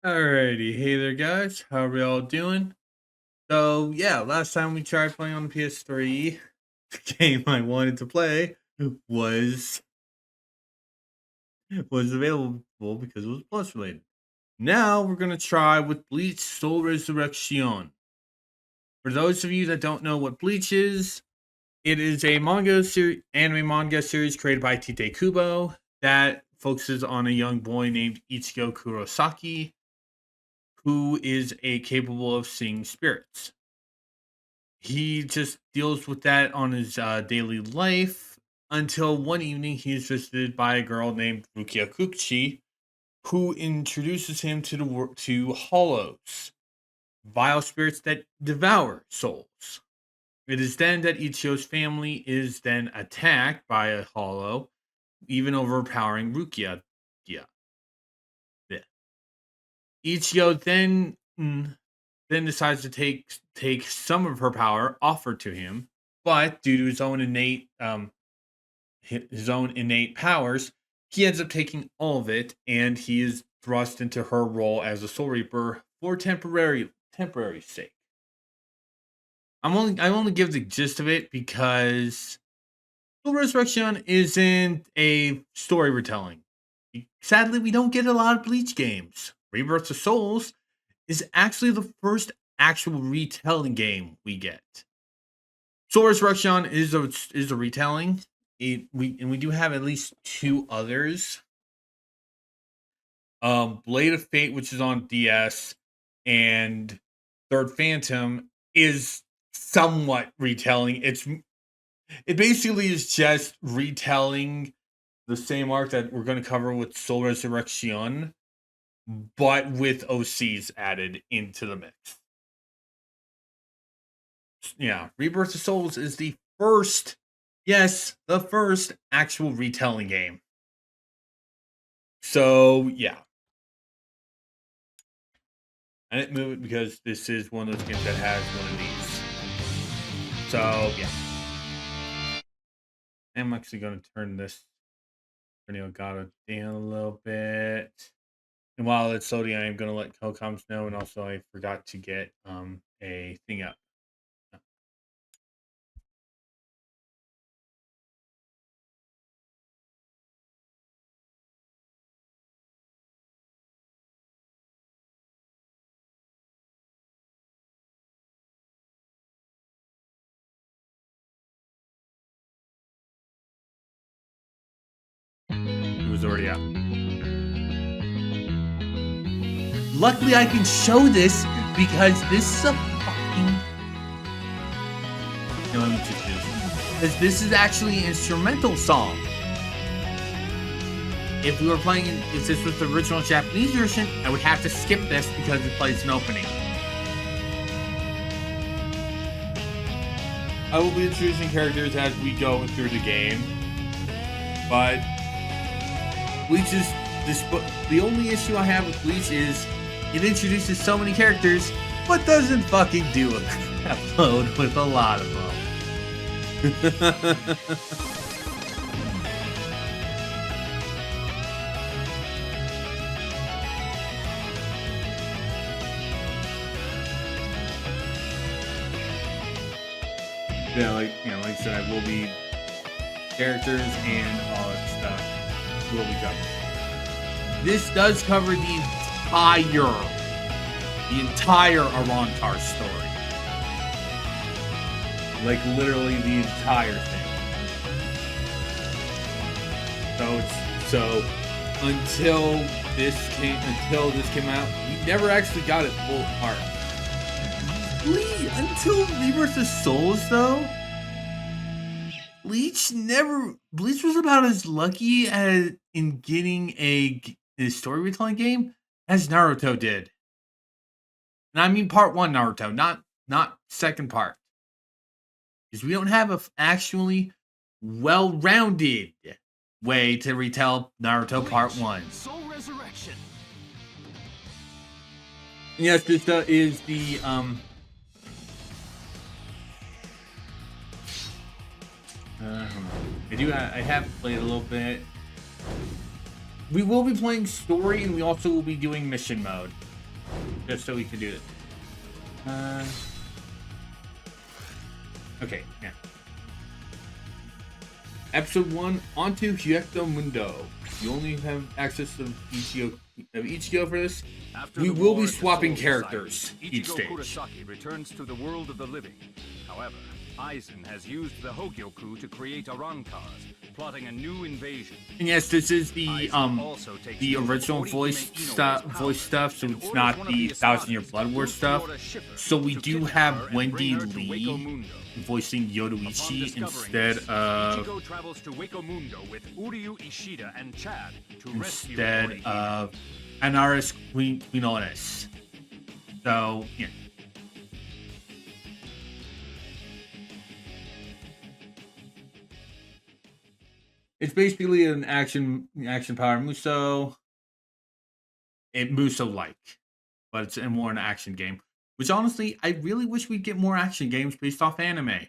Alrighty, hey there guys, how are we all doing? So yeah, last time we tried playing on the PS3, the game I wanted to play was was available because it was Plus related. Now we're gonna try with Bleach Soul Resurrection. For those of you that don't know what Bleach is, it is a anime manga series created by Tite Kubo that focuses on a young boy named Ichigo Kurosaki, who is capable of seeing spirits. He just deals with that on his daily life until one evening he is visited by a girl named Rukia Kukchi, who introduces him to hollows, vile spirits that devour souls. It is then that Ichigo's family is then attacked by a hollow, even overpowering Rukia. Yeah. Ichigo then decides to take some of her power offered to him, but due to his own innate powers, he ends up taking all of it, and he is thrust into her role as a Soul Reaper for temporary sake. I only give the gist of it because Soul Resurrection isn't a story retelling. Sadly, we don't get a lot of Bleach games. Rebirth of Souls is actually the first actual retelling game we get. Soul Resurrection is a retelling. We do have at least two others. Blade of Fate, which is on DS, and Third Phantom is somewhat retelling. It basically is just retelling the same arc that we're going to cover with Soul Resurrection, but with OCs added into the mix. Yeah, Rebirth of Souls is the first actual retelling game. So, yeah. I didn't move it because this is one of those games that has one of these. So, yeah. I'm actually going to turn this Elgato down a little bit. And while it's loading, I am going to let Cocoms know. And also, I forgot to get a thing up. It was already out. Luckily, I can show this because this is a fucking. No, let me just do this. Because this is actually an instrumental song. If this was the original Japanese version, I would have to skip this because it plays an opening. I will be introducing characters as we go through the game, but Bleach is this. The only issue I have with Bleach is it introduces so many characters, but doesn't fucking do a upload with a lot of them. Yeah, like I said, I will be characters and all that stuff will be covered. This does cover the entire Arrancar story, like literally the entire thing. So until this came out, we never actually got it full apart. Until Rebirth of Souls, though, Bleach was about as lucky in getting a story retelling game as Naruto did. And I mean part 1 Naruto, not second part. Because we don't have a actually well-rounded way to retell Naruto part 1. Soul Resurrection. Yes, this is the I have played a little bit. We will be playing story, and we also will be doing mission mode. just so we can do it. Okay, yeah. Episode 1, onto Hyekto Mundo. You only have access to Ichigo for this. We will be swapping characters each stage. Kurosaki returns to the world of the living. However, Aizen has used the Hogyoku to create Arrancars, plotting a new invasion. And yes, this is the original voice stuff, so it's not the 1,000-Year Blood War stuff. So we do have Wendy Lee voicing Yoruichi instead of Ichigo travels to Wako Mundo with Uryu Ishida and Chad to instead of Anaris Quinones. So yeah. It's basically an action power Muso. Muso-like, but it's more an action game. Which honestly, I really wish we'd get more action games based off anime.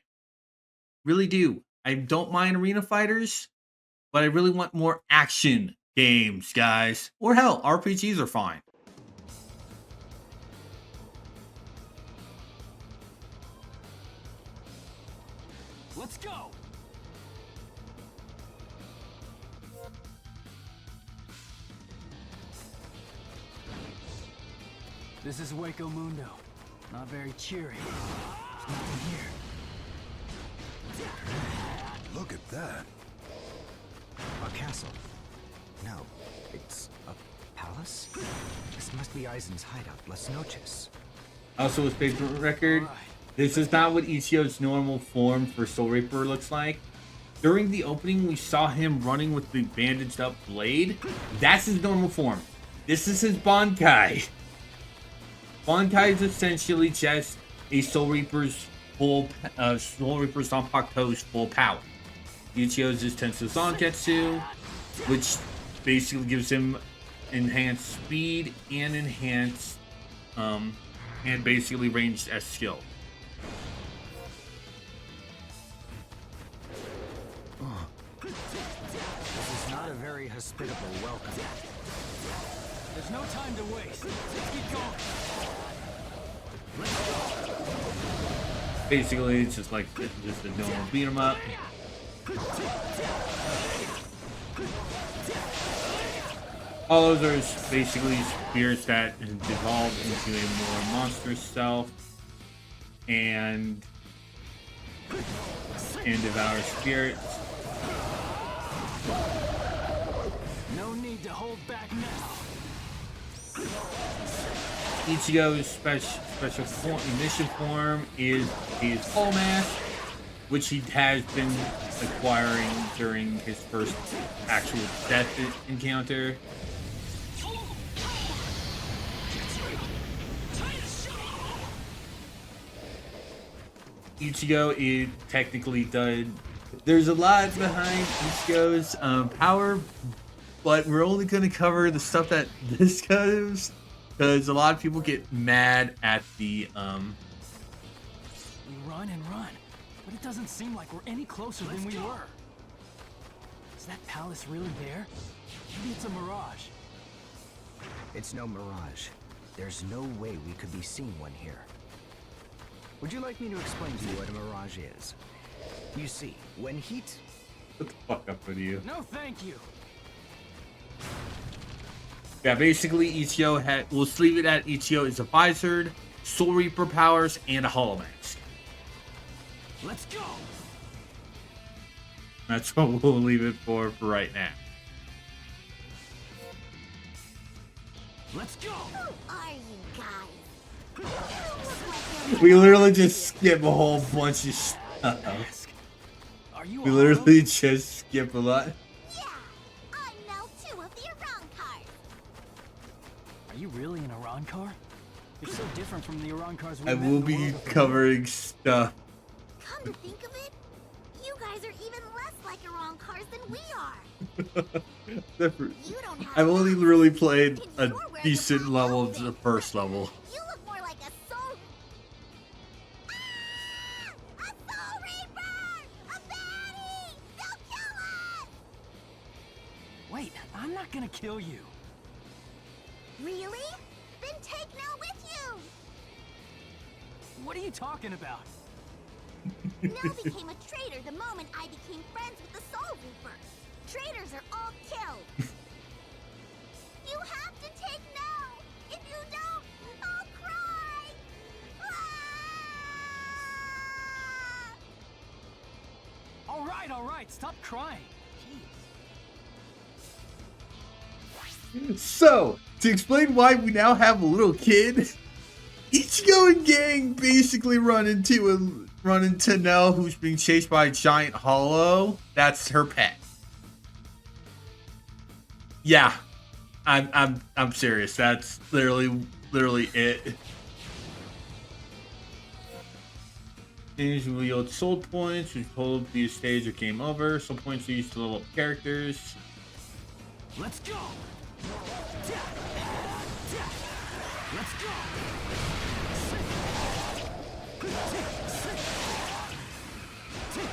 Really do. I don't mind arena fighters, but I really want more action games, guys. Or hell, RPGs are fine. Let's go! This is Wako Mundo. Not very cheery. There's nothing here. Look at that. A castle. No, it's a palace? This must be Aizen's hideout, Las Noches. Also, with paper record, this is not what Ichigo's normal form for Soul Reaper looks like. During the opening, we saw him running with the bandaged up blade. That's his normal form. This is his Bankai. Bankai is essentially just a Soul Reaper's Zanpakuto's full power. Ichigo's is Tenso Zangetsu, which basically gives him enhanced speed and enhanced, and basically ranged as skill. This is not a very hospitable welcome. There's no time to waste. Let's keep going. Basically, it's just like just a normal beat 'em up. All those are basically spirits that devolve into a more monstrous self and devour spirits. No need to hold back now. Ichigo's special mission form is his All Mask, which he has been acquiring during his first actual death encounter. Ichigo is technically done. There's a lot behind Ichigo's power, but we're only going to cover the stuff that this goes, because a lot of people get mad at the We run and run, but it doesn't seem like we're any closer than we were. Is that palace really there? Maybe it's a mirage. It's no mirage. There's no way we could be seeing one here. Would you like me to explain to you what a mirage is? You see, when heat... What the fuck up with you? No, thank you. Yeah, basically Ichigo we'll just leave it at Ichigo is a visored, Soul Reaper powers, and a Hollow Mask. Let's go. That's what we'll leave it for right now. Let's go. Who are you guys? We literally just skip a whole bunch of stuff. Are you We literally just skip a lot. Yeah, I'm now 2 of the Arrancar. Are you really an Arrancar? You're so different from the Arrancars we I met in will the be world of the covering stuff. Come to think of it, you guys are even less like Arrancars than we are. You don't have I've only that. really played a And you're wearing decent black level of clothing. the first level. You look more like a soul... Ah! A Soul Reaper! A baddie! They'll kill us! Wait, I'm not gonna kill you. Really? Then take no What are you talking about? Nell became a traitor the moment I became friends with the Soul Reaper. Traitors are all killed. You have to take Nell. If you don't, I'll cry. Ah! All right, stop crying. So, to explain why we now have a little kid, Ichigo and gang basically run into Nell, who's being chased by a giant hollow. That's her pet. Yeah, I'm serious. That's literally it. Things will yield soul points, which hold the stage or game over. Soul points are used to level up characters. Let's go. Let's go.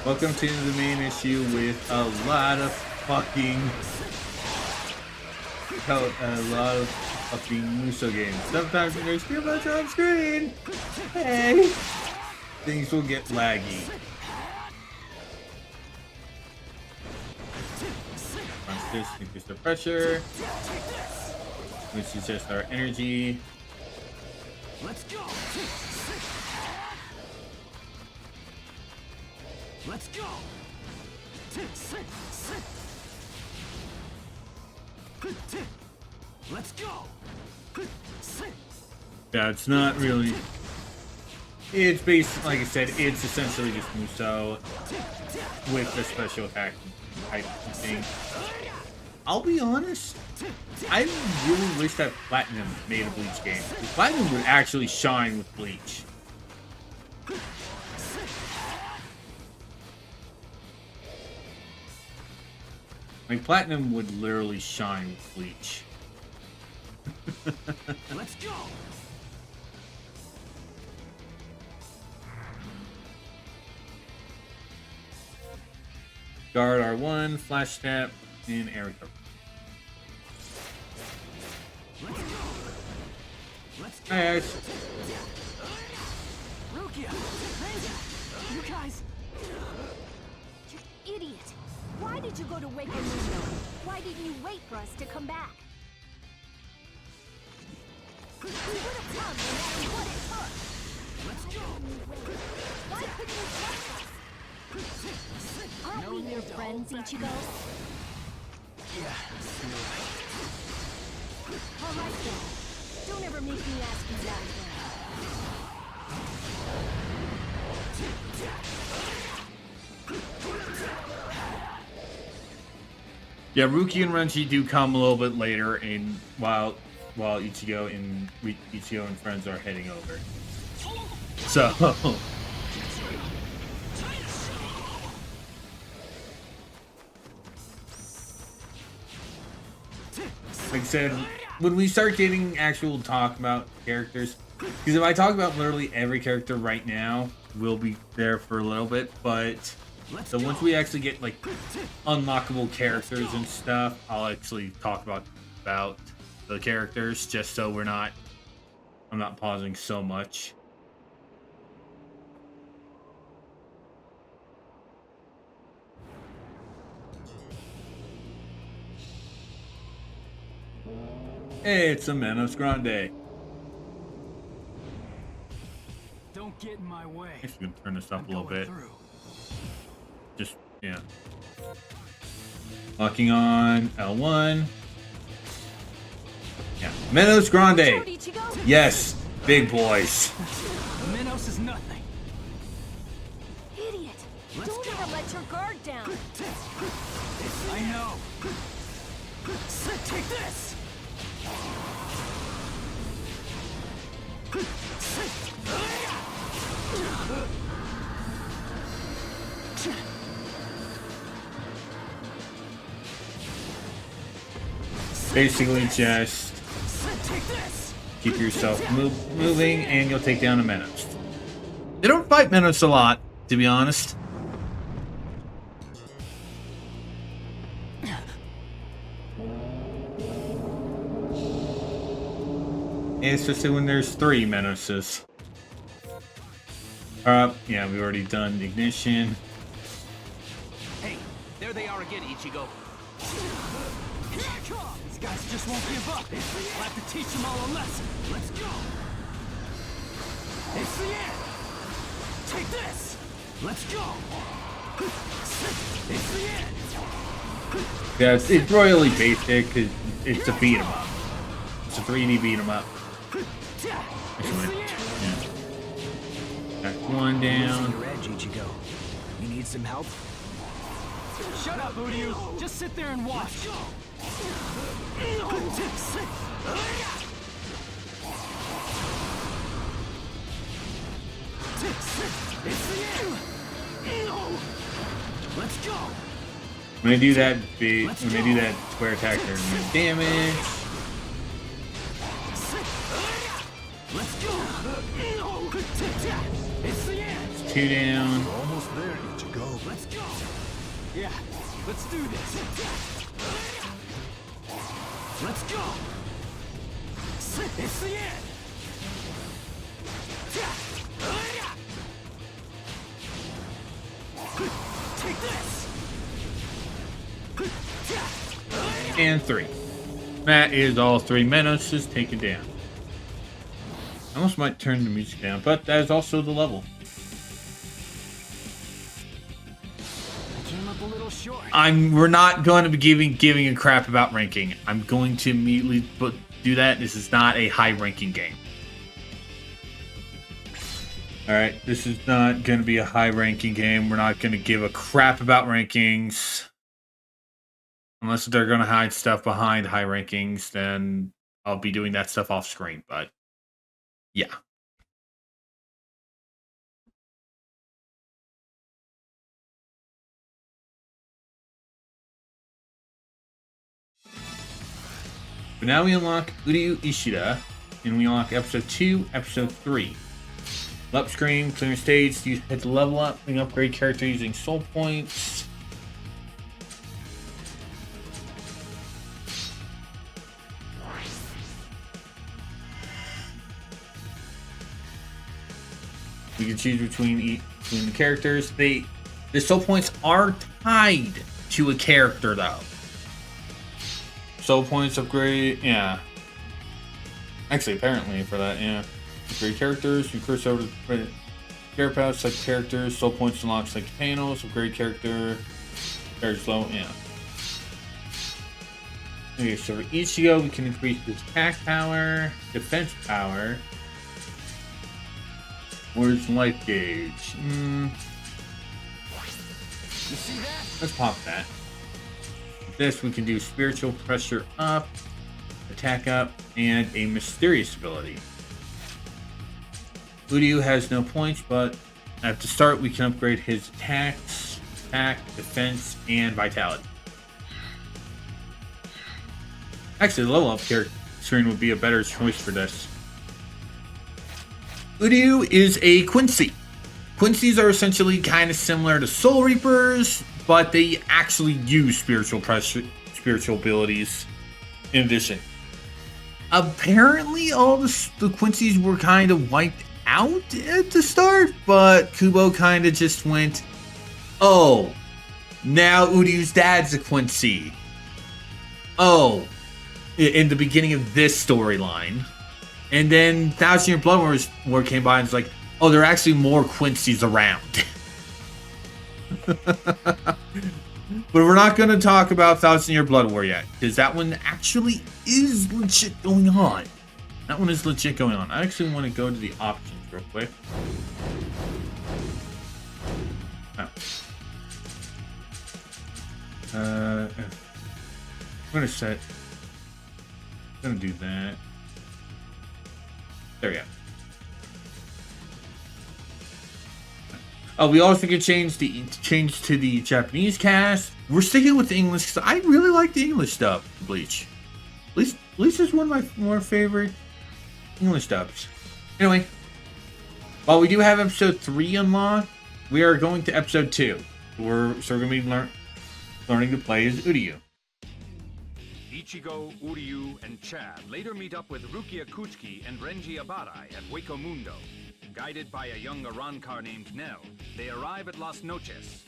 Welcome to the main issue with a lot of fucking Muso games. Sometimes when there's too much on screen, hey, things will get laggy. Once this increase the pressure, which is just our energy. Let's go. Let's go. Let's go. Yeah, it's not really. It's based, like I said, it's essentially just Muso with the special attack type thing. I'll be honest, I really wish that Platinum made a Bleach game. Platinum would actually shine with Bleach. Like, Platinum would literally shine with Bleach. Let's go. Guard R1, Flash Tap, and Air Recovery. Let's go. Let's go. Hi, guys. Rukia, you guys. You idiot. Why did you go to wake Mundo? Why didn't you wait for us to come back? We would have come no matter what it took. Let's go. Why couldn't you trust us? Aren't we your friends, Ichigo? Yeah, you're right. All right then. Don't ever make me ask you that again. Yeah, Ruki and Renji do come a little bit later, in while Ichigo and friends are heading over. So, like I said, when we start getting actual talk about characters, because if I talk about literally every character right now, we'll be there for a little bit, but so once we actually get like unlockable characters and stuff, I'll actually talk about the characters, just so I'm not pausing so much. Hey, it's a Manos Grande. Don't get in my way. I guess we can turn this up a little bit. Just, yeah. Locking on L1. Yeah. Manos Grande. Yes, big boys. Minos is nothing. Idiot! Don't ever let your guard down. I know. Take this. Basically, just keep yourself moving, and you'll take down a Menos. They don't fight Menos a lot, to be honest. Especially when there's 3 Menoses. Yeah, we've already done ignition. Hey, there they are again, Ichigo. These guys just won't give up. We'll have to teach them all a lesson. Let's go. It's the end. Take this. Let's go. It's the end. Yeah, it's royally basic because it's a beat 'em up. It's a 3D beat 'em up. Yeah. Got one down. Your edge, Ichigo. You need some help? Shut up, Uryu. Just sit there and watch. Let's go. When I do that beat, when I do that square attack, there's no damage. Let's go. It's the end. It's 2 down. Almost there, Ichigo. Let's go. Yeah, let's do this. Let's go. It's the end. Take this. And 3. That is all 3 Menoses taken down. I almost might turn the music down, but that is also the level. Came up a little short. We're not going to be giving a crap about ranking. I'm going to immediately do that. This is not a high ranking game. Alright, this is not going to be a high ranking game. We're not going to give a crap about rankings. Unless they're going to hide stuff behind high rankings, then I'll be doing that stuff off screen. But yeah. But now we unlock Uryu Ishida, and we unlock episode 2, episode 3. Up screen, clear stage, you hit the level up, and upgrade character using soul points. We can choose between the characters. The soul points are tied to a character though. Soul points upgrade, yeah. Actually, apparently for that, yeah. Upgrade characters. You curse over the care paths, select characters. Soul points unlock select panels. Upgrade character. Very slow, yeah. Okay, so for Ichigo, we can increase his attack power, defense power. Where's life gauge? You see that? Let's pop that. With this, we can do spiritual pressure up, attack up, and a mysterious ability. Uryu has no points, but at the start, we can upgrade his attacks, attack, defense, and vitality. Actually, the level up here screen would be a better choice for this. Uryu is a Quincy. Quincy's are essentially kind of similar to Soul Reapers, but they actually use spiritual abilities in addition. Apparently, all the Quincy's were kind of wiped out at the start, but Kubo kind of just went, oh, now Uryu's dad's a Quincy. Oh, in the beginning of this storyline. And then Thousand Year Blood War came by and was like, oh, there are actually more Quincy's around. But we're not going to talk about Thousand Year Blood War yet, because that one actually is legit going on. That one is legit going on. I actually want to go to the options real quick. Oh. I'm going to set... I'm going to do that. There we go. Oh, we also could change to the Japanese cast. We're sticking with the English because I really like the English dub of Bleach. Bleach is one of my more favorite English dubs. Anyway, while we do have episode 3 unlocked, we are going to episode 2. We're going to be learning to play as Uryu. Ichigo, Uryu, and Chad later meet up with Rukia Kuchiki and Renji Abarai at Hueco Mundo. Guided by a young Arrancar named Nell, they arrive at Las Noches.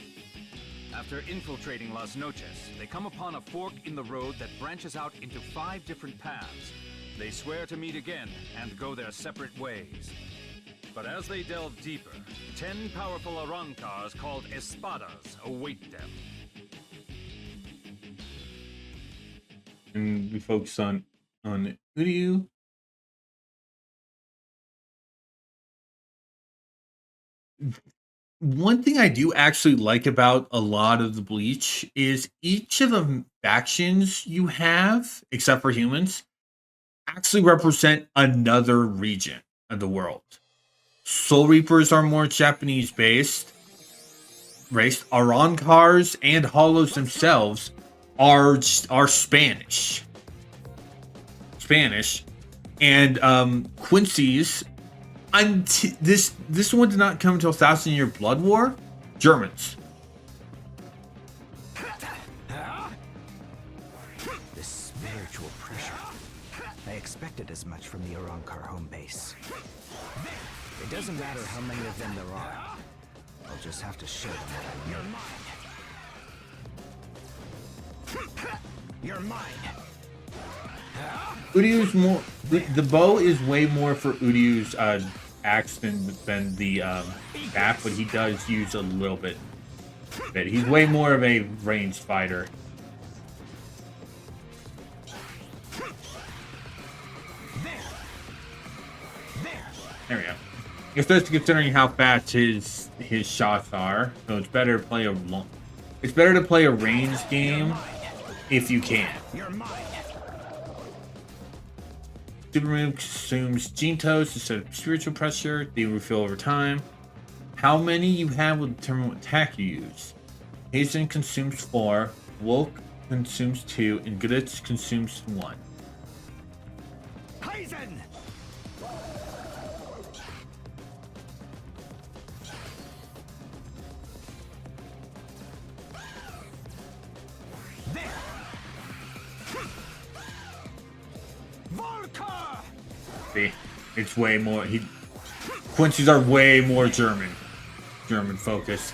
After infiltrating Las Noches, they come upon a fork in the road that branches out into 5 different paths. They swear to meet again and go their separate ways. But as they delve deeper, 10 powerful Arrancars called Espadas await them. And we focus on Uryu. One thing I do actually like about a lot of the Bleach is each of the factions you have, except for humans, actually represent another region of the world. Soul Reapers are more Japanese-based race. Arrancars and Hollows themselves are Spanish. And Quincy's. This one did not come until 1,000-Year Blood War. Germans. This spiritual pressure. I expected as much from the Arrancar home base. It doesn't matter how many of them there are. I'll just have to show them what I know. You're mine. Uryu's more. The bow is way more for Uryu's axe than the staff, but he does use a little bit. He's way more of a ranged fighter. There we go. Especially considering how fast his shots are, so it's better to play a ranged game if you can. Super move consumes Jintos instead of spiritual pressure. They refill over time. How many you have will determine what attack you use. Hazen consumes 4, Wolk consumes 2, and Gritz consumes 1. Hazen! See, it's way more. Quincy's are way more German focused,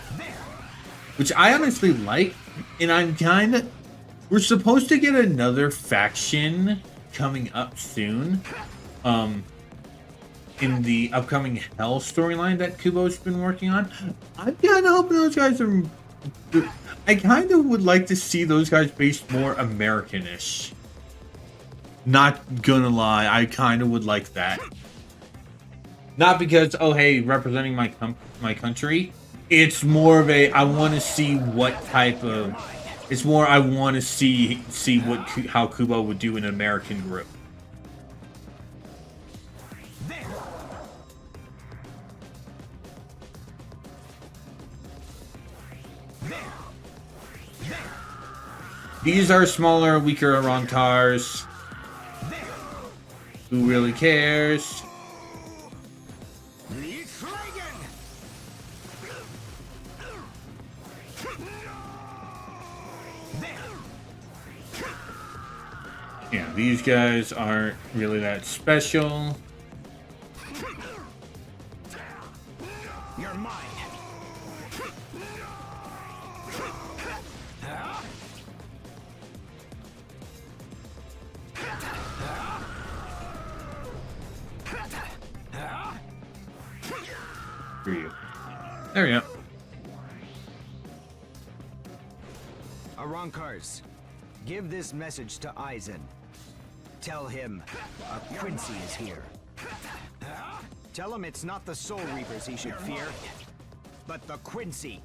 which I honestly like. And I'm kind of. We're supposed to get another faction coming up soon, in the upcoming Hell storyline that Kubo's been working on. I'm kind of hoping those guys are. I kind of would like to see those guys based more American-ish. Not gonna lie, I kind of would like that. Not because, oh hey, representing my country. It's more of a, I want to see what type of. It's more I want to see how Kubo would do in an American group. These are smaller, weaker Arrancars. Who really cares? Yeah, these guys aren't really that special. You're mine. For you. There we go. Arrancars, give this message to Eisen. Tell him a Quincy is here. Tell him it's not the Soul Reapers he should fear, but the Quincy.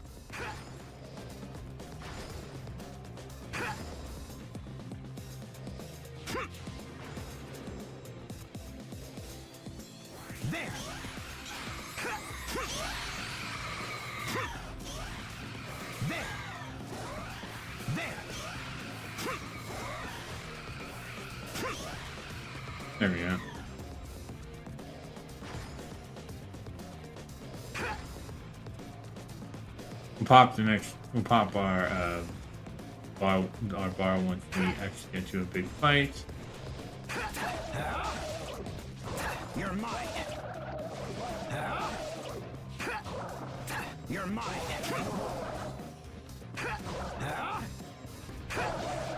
There. There we go. We'll pop our bar once we actually get to a big fight. You're mine. You're mine.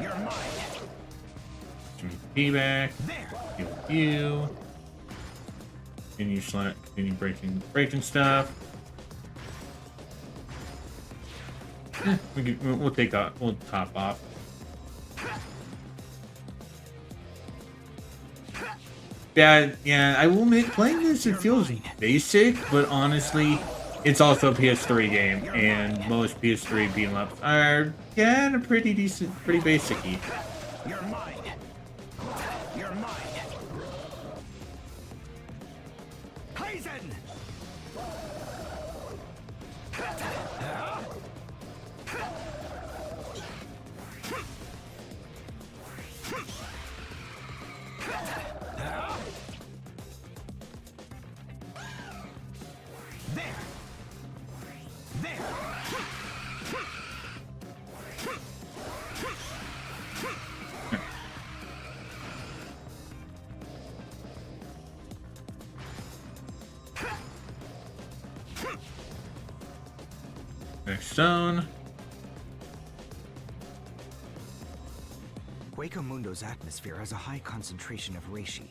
You're mine. Jimmy feedback. There. You. Continue breaking stuff. We'll top off. Yeah, I will admit, playing this, it feels basic, but honestly, it's also a PS3 game, and most PS3 beat 'em ups are, yeah, pretty decent, pretty basic-y. You're mine. You're mine. Aizen! Next zone. Hueco Mundo's atmosphere has a high concentration of reishi.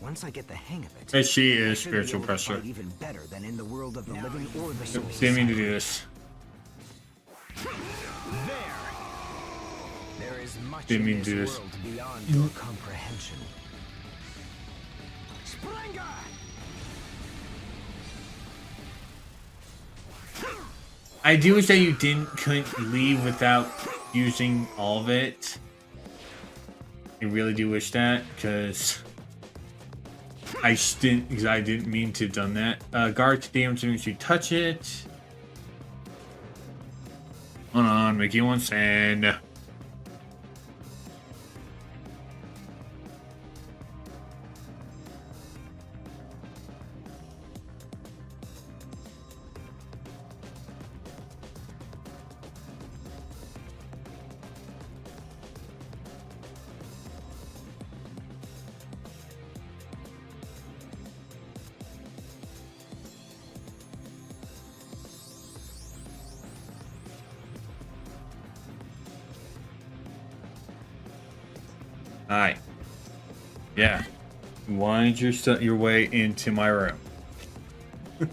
Once I get the hang of it, As she I is should be spiritual able to pressure. fight even better than in the world of the living or the soul. Didn't mean to do this. There is much Didn't mean in to do this this. world beyond your comprehension. Sprenger! I do wish that you couldn't leave without using all of it. I really do wish that, because I didn't mean to have done that. Guard to damage as soon as you touch it. Hold on, Mickey wants sand. Alright. Yeah. Wind your way into my room. There!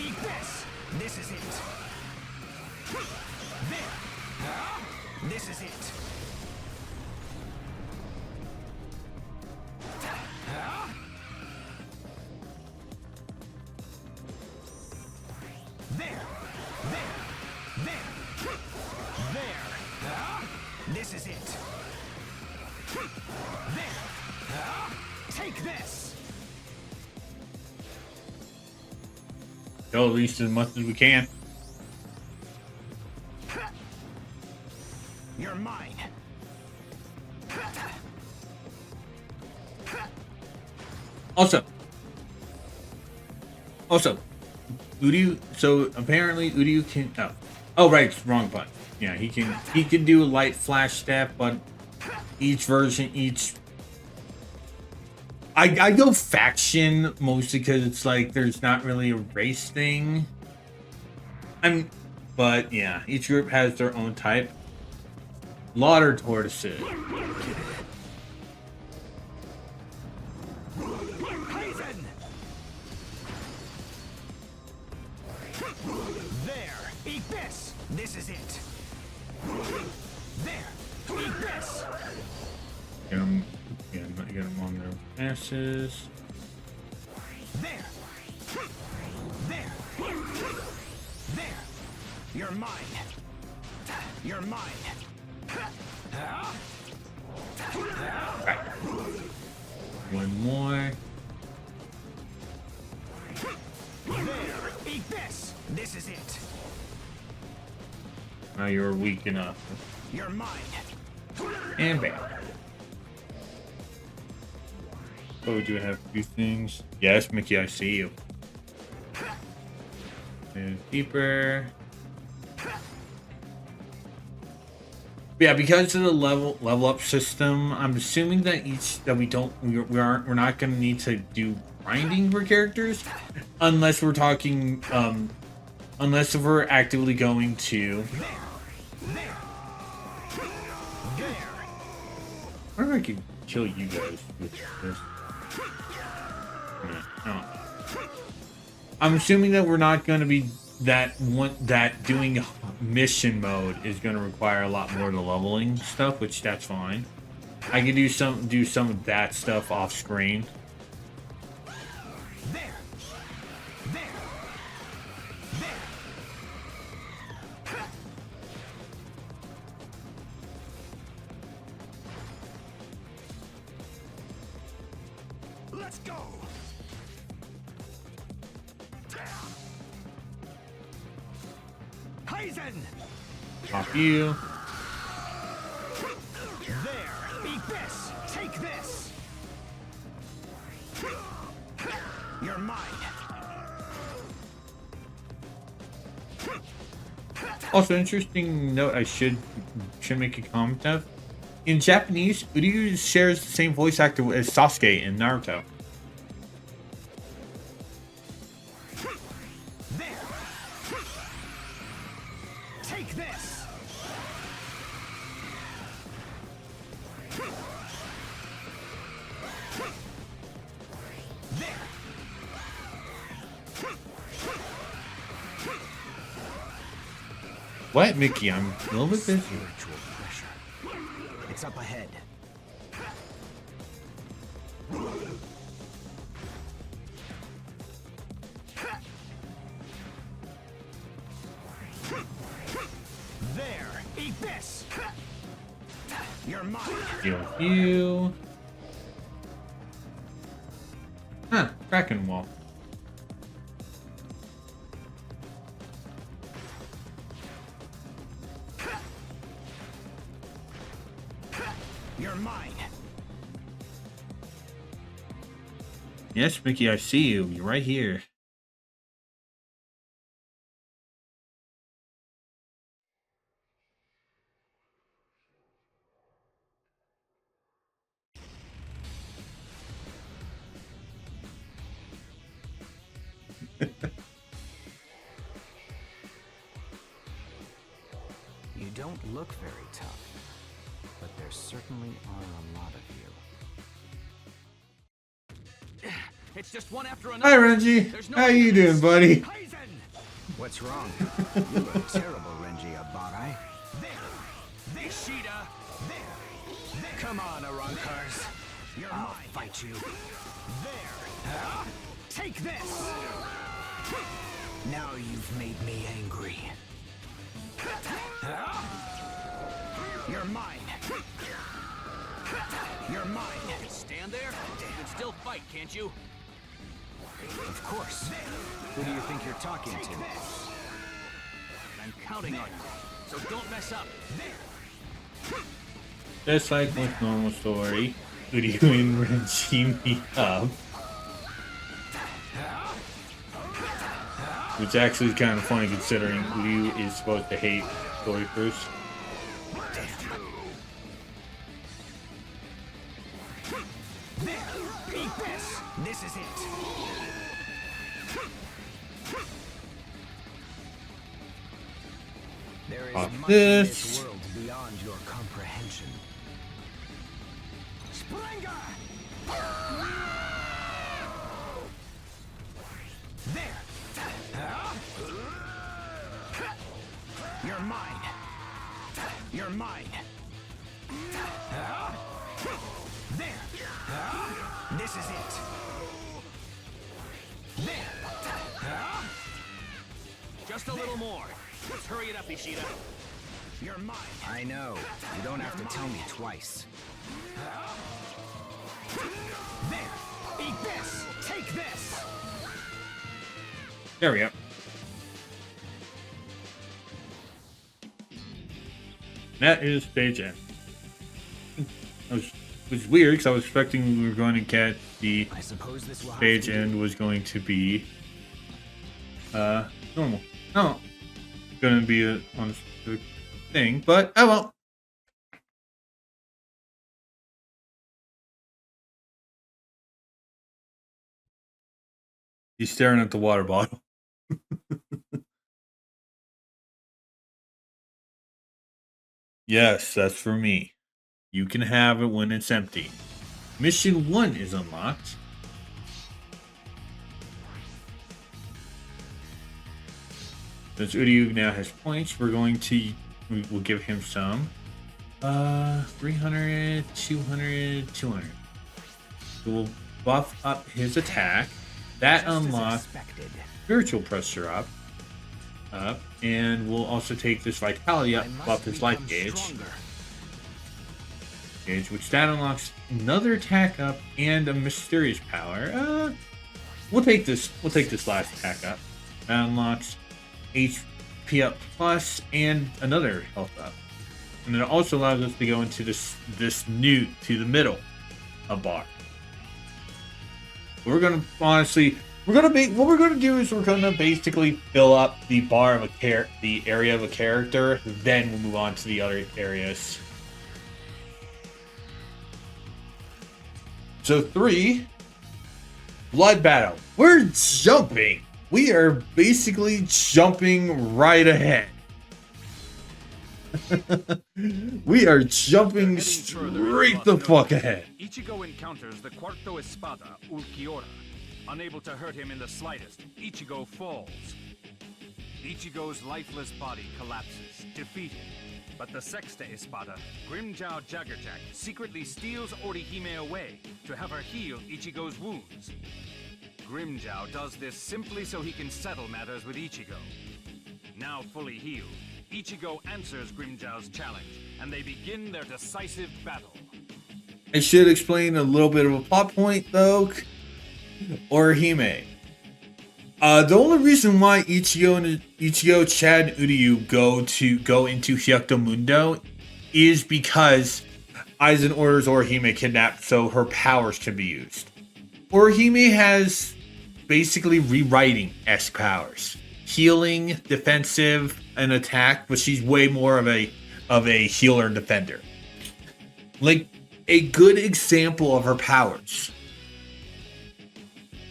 Eat this! This is it! There! This is it! This is it. There. Take this. Go at least as much as we can. You're mine. Also, Uryu. So apparently Uryu can. Oh, right, wrong button. Yeah, he can do a light flash step, but each version, I go faction mostly because it's like there's not really a race thing. But yeah, each group has their own type. Lauder tortoises. There. Eat this. This is it. There. Eat this. Get them on their asses. There. There. There. You're mine. You're mine. Right. One more. There. Eat this. This is it. Now you're weak enough. You're mine. And bam. Oh, do I have a few things? Yes, Mickey, I see you. Move deeper. Yeah, because of the level up system, I'm assuming that we're not gonna need to do grinding for characters, unless we're talking unless if we're actively going to. I wonder if I can kill you guys with this. No. I'm assuming that we're not going to be that doing mission mode is going to require a lot more of the leveling stuff, which that's fine. I can do some of that stuff off screen. Let's go. Aizen! Pop you. There! Eat this! Take this! You're mine! Also, interesting note I should make a comment of. In Japanese, Uryu shares the same voice actor as Sasuke in Naruto. There! Take this! There! What, Mickey? I'm a little bit busy. Spiritual pressure. It's up ahead. There! Eat this! You're mine! Deal with you. Huh, Kraken Wall. You're mine! Yes, Mickey, I see you. You're right here. You don't look very tough, but there certainly are a lot of you. It's just one after Hi, another. Renji. There's no How end you to this. doing, buddy? Aizen! What's wrong? You look terrible, Renji Abarai. There! Ishida! There! Come on, Arrancars. I'll fight you. There! Take this! Now you've made me angry. You're mine! You're mine! Stand there. You can still fight, can't you? Of course. Who do you think you're talking to? I'm counting on you. So don't mess up. Just like with normal story, Uryu and Renji meet up. Which actually is kind of funny considering Uryu is supposed to hate story first. Eat this! This is it! There is Pop much in this. this world beyond your comprehension. Springer! There! You're mine! You're mine! There! This is it! There! Just a little more. Let's hurry it up, Ishida. You're mine! I know. You don't have to tell me twice. There! Eat this! Take this! There we go. That is stage end. It was weird because I was expecting we were going to get the I suppose this will have stage to end was going to be normal. No, gonna be on a specific thing, but oh well. He's staring at the water bottle. Yes, that's for me. You can have it when it's empty. Mission 1 is unlocked. Since Uryu now has points, we'll give him some. 300, 200, 200. So we'll buff up his attack. That unlocks spiritual pressure up. And we'll also take this vitality up, buff his life gauge. Which that unlocks another attack up and a mysterious power. We'll take this last attack up. That unlocks HP up plus and another health up. And it also allows us to go into this new to the middle of bar. We're gonna basically fill up the bar of the area of a character, then we'll move on to the other areas. So 3, blood battle. We're jumping. We are basically jumping right ahead. We are jumping straight the fuck ahead. Ichigo encounters the Cuarto Espada, Ulquiorra. Unable to hurt him in the slightest, Ichigo falls. Ichigo's lifeless body collapses, defeated. But the Sexta Espada, Grimjow Jaggerjack, secretly steals Orihime away to have her heal Ichigo's wounds. Grimjow does this simply so he can settle matters with Ichigo. Now fully healed, Ichigo answers Grimjow's challenge, and they begin their decisive battle. I should explain a little bit of a plot point, though. Orihime. The only reason why Ichigo, Chad, and Uryu go into Hyucto is because Aizen orders Orihime kidnapped so her powers can be used. Orihime has basically rewriting-esque powers. Healing, defensive, and attack, but she's way more of a healer and defender. Like, a good example of her powers.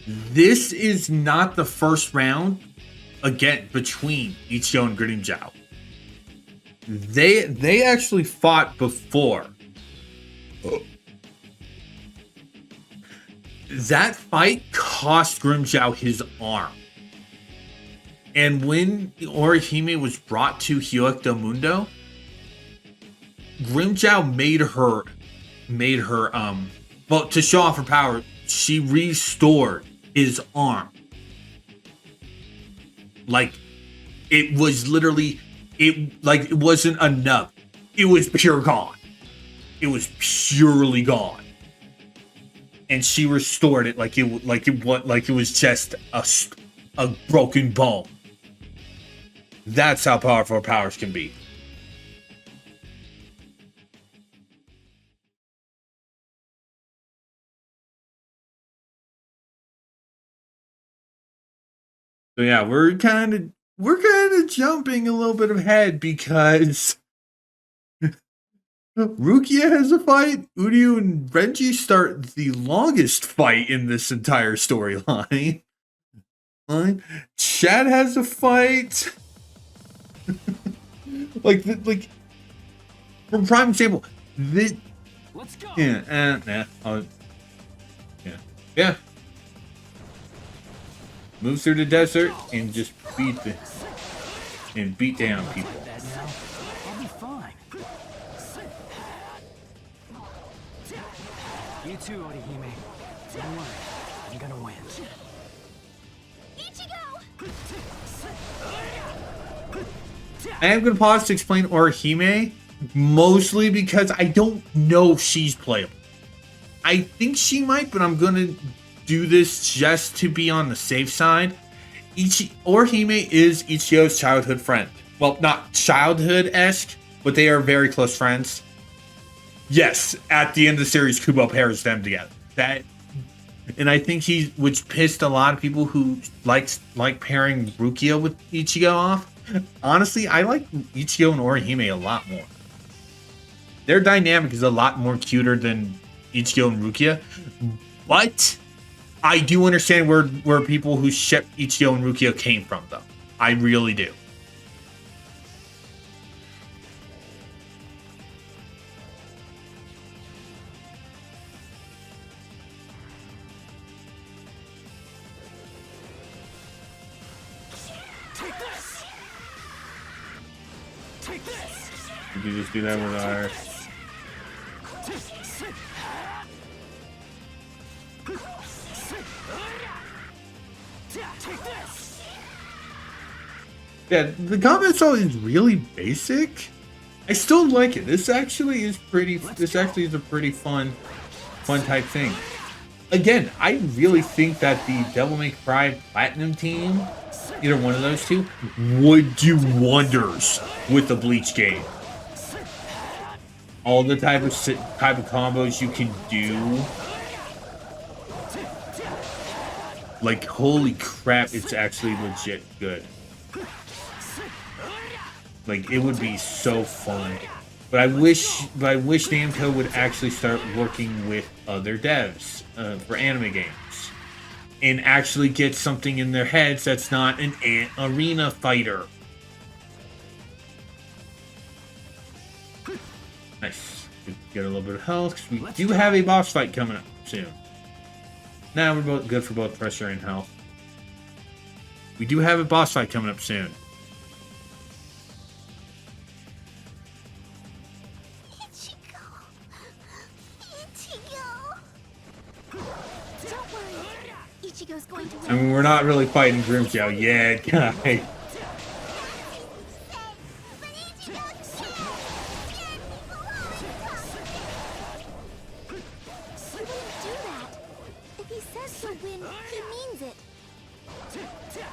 This is not the first round, again, between Ichigo and Grimjow. They actually fought before. That fight cost Grimjow his arm. And when Orihime was brought to Hyucto, Grimjow made her well, to show off her power, she restored his arm. Like, it was literally, it wasn't enough. It was pure gone. It was purely gone. And she restored it like it was just a broken bone. That's how powerful her powers can be. So yeah, we're kind of jumping a little bit ahead because Rukia has a fight. Uryu and Renji start the longest fight in this entire storyline. Chad has a fight. like from prime example, this. Let's go. Yeah. Move through the desert and just beat down people. That now, I'll be fine. You too, Orihime. Don't worry, I'm gonna win. Ichigo! I am going to pause to explain Orihime, mostly because I don't know if she's playable. I think she might, but I'm going to do this just to be on the safe side. Orihime is Ichigo's childhood friend. Well, not childhood-esque, but they are very close friends. Yes, at the end of the series, Kubo pairs them together. and I think which pissed a lot of people who like pairing Rukia with Ichigo off. Honestly, I like Ichigo and Orihime a lot more. Their dynamic is a lot more cuter than Ichigo and Rukia, but I do understand where people who ship Ichigo and Rukia came from, though. I really do. Take this! Take this! We can just do that with our... Take this! Yeah, the combat style is really basic. I still like it. This actually is pretty. This actually is a pretty fun type thing. Again, I really think that the Devil May Cry Platinum team, either one of those two, would do wonders with the Bleach game. All the type of combos you can do. Like, holy crap, it's actually legit good. Like, it would be so fun. But I wish Namco would actually start working with other devs for anime games. And actually get something in their heads that's not an arena fighter. Nice. Get a little bit of health, because we do have a boss fight coming up soon. Now we're both good for both pressure and health. We do have a boss fight coming up soon. Don't worry. Ichigo's going to win. I mean, we're not really fighting Grimmjow yet, guy.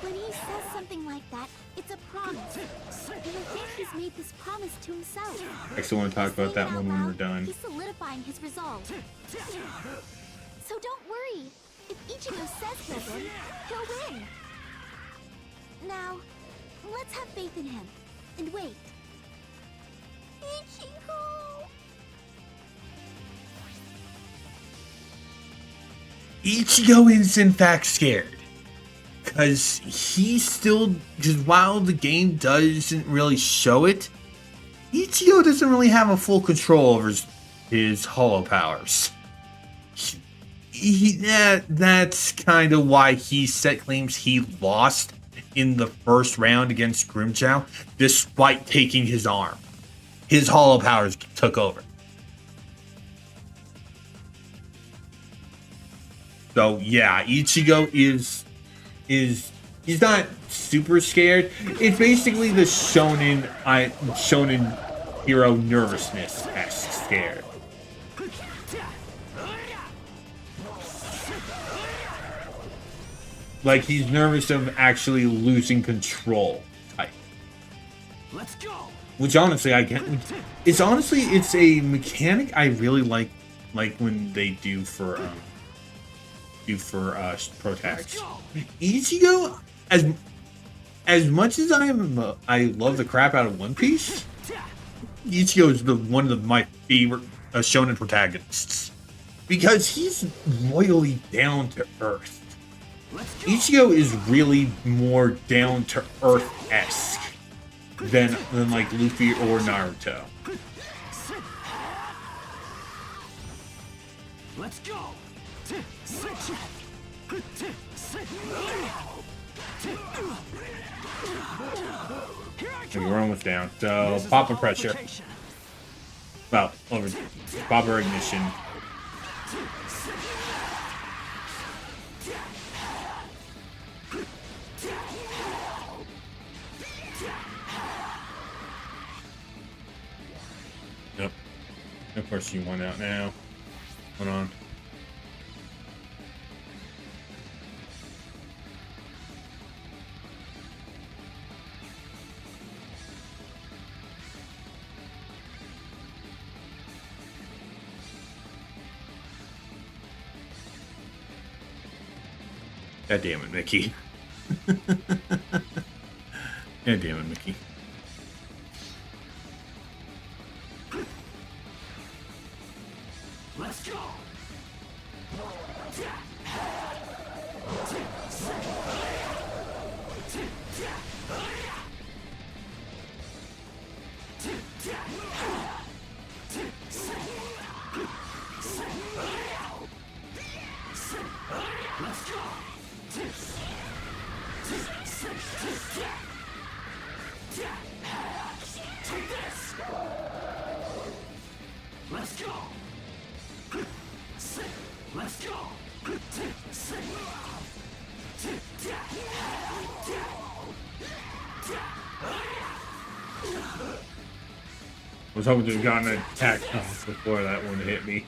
When he says something like that, it's a promise. And I think he's made this promise to himself. I still want to talk about that one when we're done. He's solidifying his resolve. So don't worry. If Ichigo says he'll win, he'll win. Now, let's have faith in him. And wait. Ichigo! Ichigo is in fact scared. Because while the game doesn't really show it, Ichigo doesn't really have a full control over his hollow powers. That's kind of why he claims he lost in the first round against Grimmjow, despite taking his arm. His hollow powers took over. So yeah, Ichigo is he's not super scared. It's basically the shonen hero nervousness-esque scared. Like he's nervous of actually losing control type. Let's go. Which honestly it's a mechanic I really like when they do for protags. Ichigo, as much as I love the crap out of One Piece, Ichigo is one of my favorite shonen protagonists because he's royally down to earth. Ichigo is really more down to earth-esque than like Luffy or Naruto. Let's go. Okay, we're almost down. So Papa pressure. Well, over Papa ignition. Yep. Of course you won out now. Hold on. God damn it, Mickey. God damn it, Mickey. Let's go. Let's go. Let's go. I was hoping to have gotten an attack before that one hit me.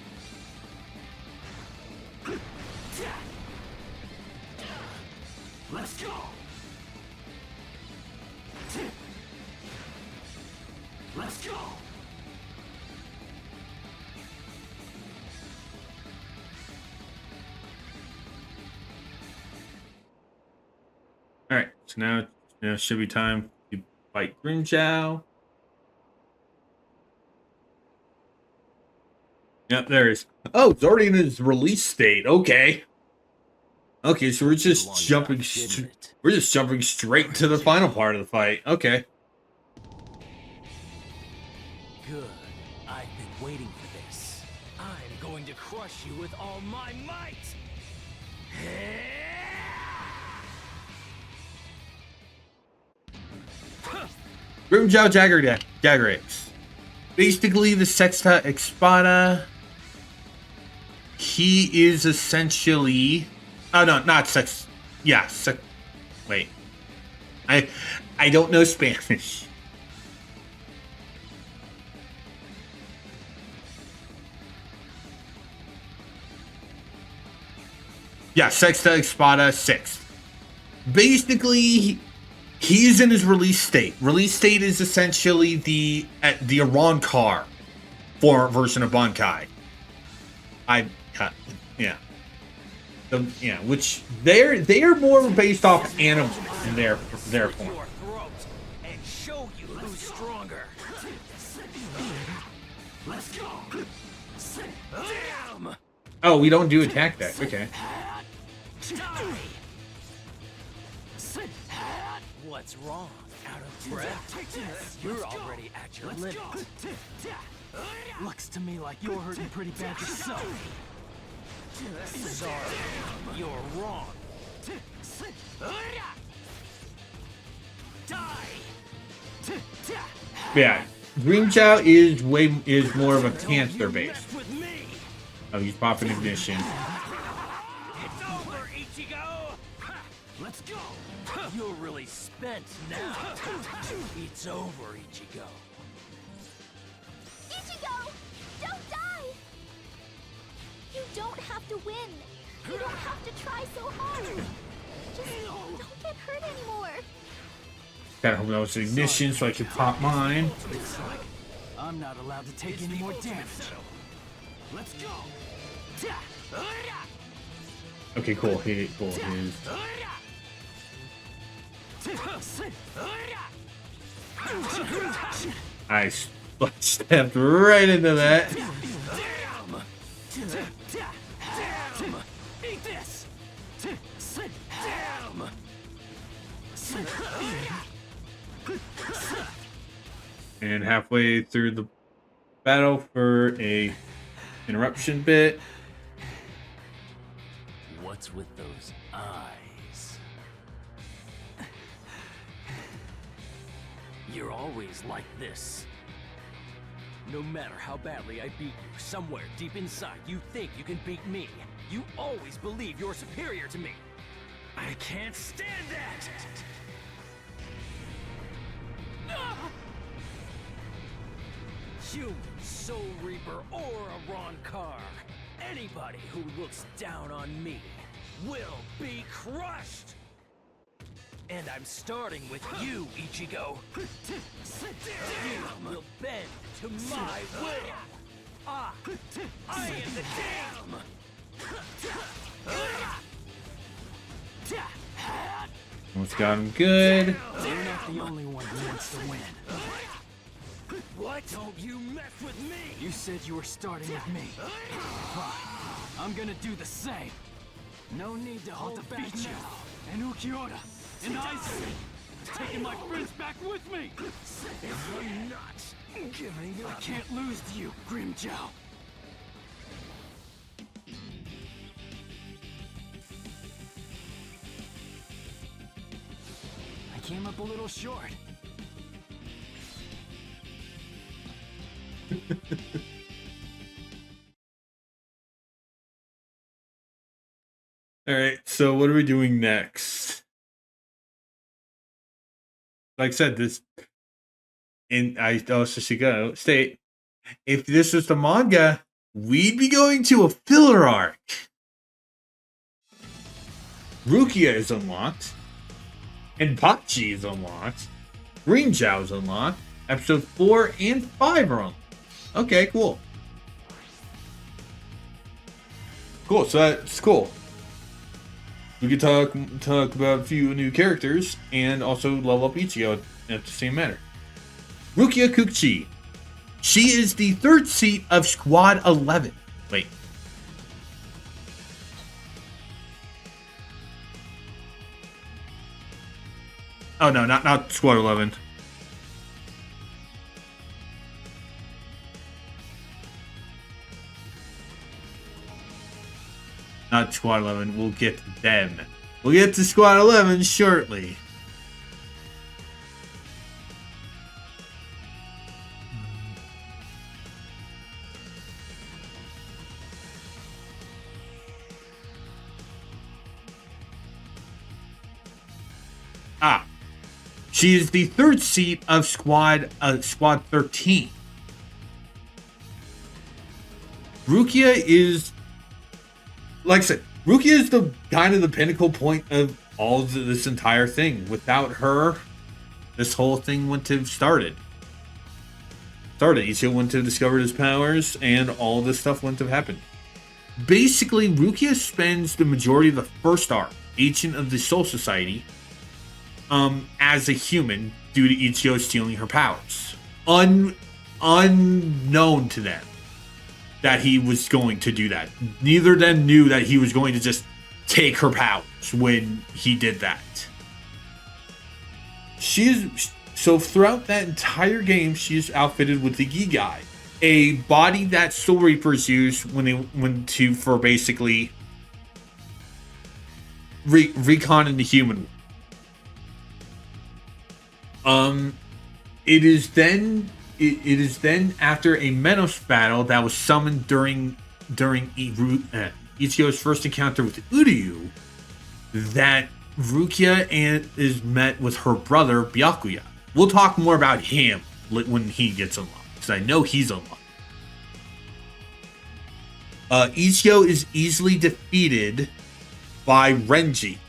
Let's go. Let's go. Alright, so now should be time to fight Grimjow. Yep, there it is. Oh, it's already in its release state. Okay. Okay, so we're just jumping straight to the final part of the fight. Okay. Good. I've been waiting for this. I'm going to crush you with all my might. Grimjow Jagerates. Basically, the Sexta Espada. He is essentially... Oh, no, not sex... Yeah, wait. I don't know Spanish. Yeah, Sexta Espada 6. Basically, he's in his release state. Release state is essentially the Arrancar version of Bankai. Which they're more based off animals in their form. Your throat and show you who's stronger. Let's go. Damn. Oh, we don't do attack deck. Okay. What's wrong? Out of breath? You're already at your limit. Looks to me like you're hurting pretty bad yourself. Sorry, you're wrong. Die. Yeah, Grimjow is more of a cancer base. Oh, he's popping ignition. It's over, Ichigo. Let's go. You're really spent now. It's over, Ichigo. Ichigo! Don't die! You don't have to win. You don't have to try so hard. Just don't get hurt anymore. Gotta hope that was ignition so I could pop mine. It's like I'm not allowed to take any more damage. Let's go. Okay, cool. Cool. I stepped right into that. Damn! Eat this! Damn! And halfway through the battle for a interruption bit. What's with those eyes? You're always like this. No matter how badly I beat you, somewhere deep inside you think you can beat me. You always believe you're superior to me. I can't stand that! Human, Soul Reaper, or Arrancar. Anybody who looks down on me will be crushed! And I'm starting with you, Ichigo. You will bend to my will. I am the king! Almost got him good. You're not the only one who wants to win. What? Don't you mess with me! You said you were starting with me. Fine. I'm gonna do the same. No need to hold back now. And Ukiura and Aizen. Taking my friends back with me. If I'm not giving you, I can't lose to you, Grimjow. I came up a little short. All right, so what are we doing next? Like I said, this, and I also should go state, if this was the manga, we'd be going to a filler arc. Rukia is unlocked, and Pachi is unlocked, Grimjow is unlocked, episode 4 and 5 are unlocked. Okay, cool. Cool, so that's cool. We could talk about a few new characters and also level up Ichigo at the same manner. Rukia Kuchi. She is the 3rd seat of Squad 11. Wait. Oh no, not Squad 11. Not Squad 11. We'll get to them. We'll get to Squad 11 shortly. She is the 3rd seat of Squad 13. Rukia is, like I said, Rukia is the kind of the pinnacle point of all of this entire thing. Without her, this whole thing wouldn't have started. Ichigo wouldn't have discovered his powers, and all this stuff wouldn't have happened. Basically, Rukia spends the majority of the first arc, Agent of the Soul Society, as a human due to Ichigo stealing her powers. Unknown to them that he was going to do that. Neither of them knew that he was going to just take her powers when he did that. So throughout that entire game, she is outfitted with the Gigai, a body that Soul Reapers use when they went to for basically recon in the human world. It is then after a Menos battle that was summoned during Ichigo's first encounter with Uryu that Rukia is met with her brother Byakuya. We'll talk more about him when he gets unlocked, because I know he's unlocked. Ichigo is easily defeated by Renji.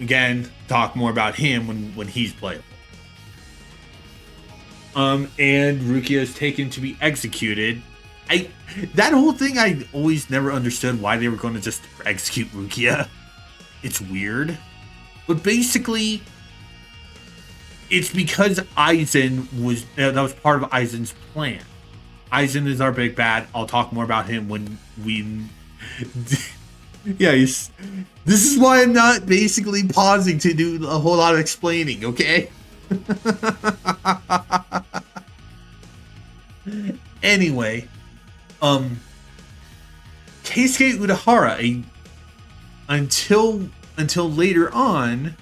Again, talk more about him when he's playable. And Rukia is taken to be executed. That whole thing, I always never understood why they were going to just execute Rukia. It's weird. But basically, it's because Aizen that was part of Aizen's plan. Aizen is our big bad. I'll talk more about him when we... Yeah, this is why I'm not basically pausing to do a whole lot of explaining, okay? Anyway, Keisuke Urahara, until later on,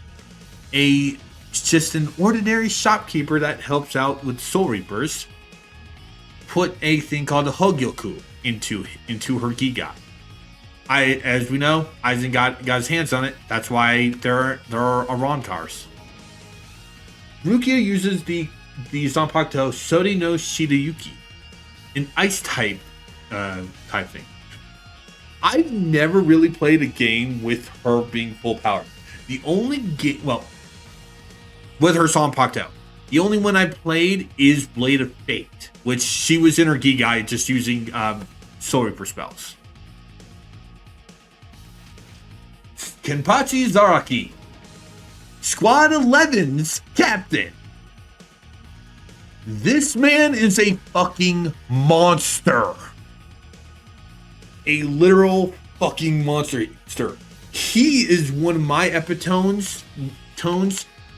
just an ordinary shopkeeper that helps out with Soul Reapers, put a thing called a Hogyoku into her Giga. As we know, Aizen got his hands on it. That's why there are Arrancars. Rukia uses the Zanpakuto Sode no Shirayuki, an ice type thing. I've never really played a game with her being full power. The only game, with her Zanpakuto, the only one I played is Blade of Fate, which she was in her Gigai just using Soul Reaper spells. Kenpachi Zaraki, Squad 11's captain. This man is a fucking monster. A literal fucking monster. He is one of my epitones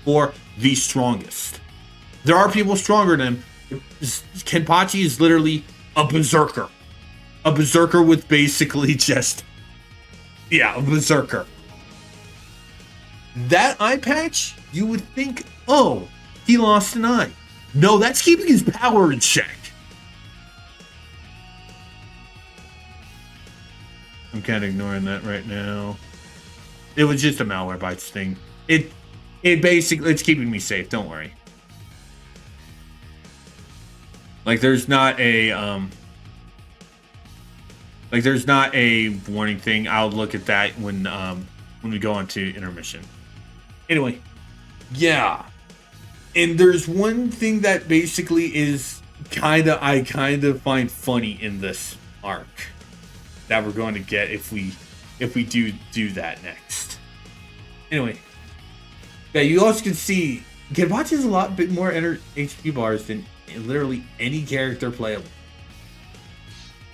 for the strongest. There are people stronger than him. Kenpachi is literally a berserker. A berserker with basically just... Yeah, a berserker. That eye patch, you would think, oh, he lost an eye. No, that's keeping his power in check. I'm kind of ignoring that right now. It was just a malware bites thing. It basically, it's keeping me safe, don't worry. Like there's not a warning thing. I'll look at that when we go on to intermission. Anyway, yeah. And there's one thing that basically is I kind of find funny in this arc that we're going to get if we do that next. Anyway, yeah, you also can see Kenpachi has a lot bit more HP bars than literally any character playable.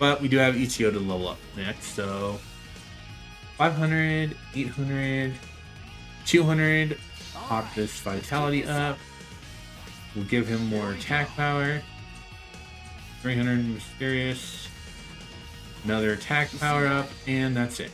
But we do have Ichigo to level up next, so 500, 800, 200. Pop this vitality up. We'll give him more attack power. 300 mysterious. Another attack power up, and that's it.